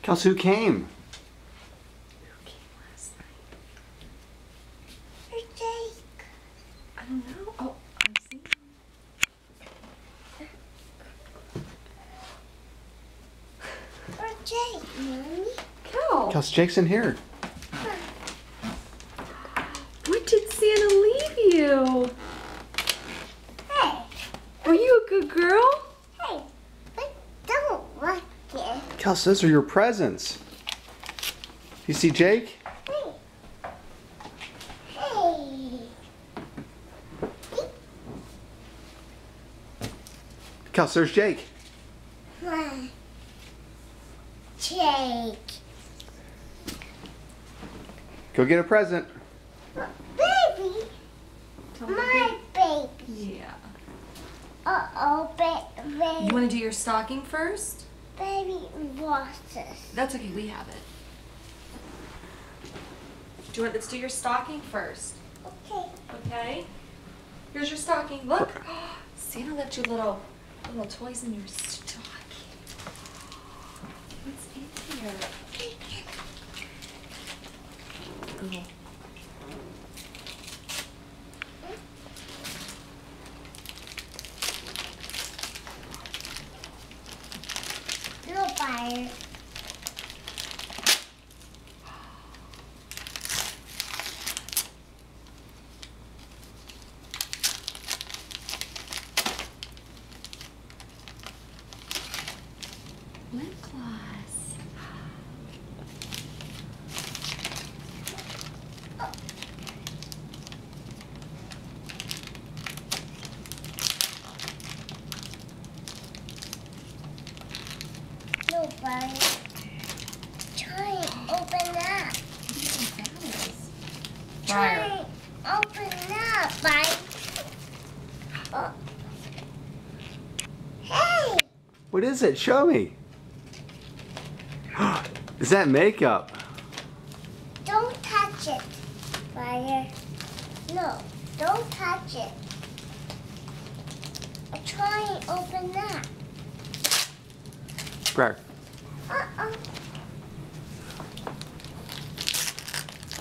Kelsey, who came? Who came last night? Where's Jake? I don't know. Oh, I see him. Where's Jake, Mommy? Kel, Kelsey, Jake's in here. what did Santa leave you? Hey, Were you a good girl? hey, I don't like it. Kelsey, those are your presents. You see Jake? Hey. Hey. Kelsey, there's Jake. Hi. Jake. Go get a present. Baby. Tell me My baby. Yeah. Uh-oh, baby. You want to do your stocking first? Baby lost us. That's okay. We have it. Let's do your stocking first. Okay. Okay. Here's your stocking. Look. Santa left you little toys in your stocking. What's in here? Oh. Little fire. Lip gloss. Little fire. Try and open up. Try Briar. and open up, fire. Oh. Hey! What is it? Show me. Is that makeup? Don't touch it, fire. No, don't touch it. Try and open up. Briar. Uh-oh.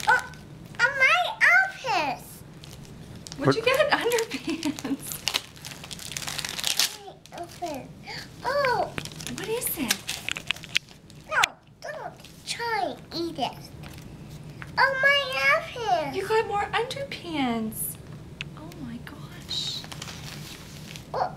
Oh, my outfit. What'd you get? Underpants. My outfit. Oh, What is it? no, don't try and eat it. Oh, my outfit. You got more underpants. Oh my gosh. Oh.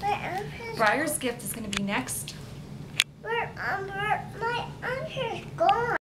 My outfit. Briar's gift is going to be next. Where my outfit's gone.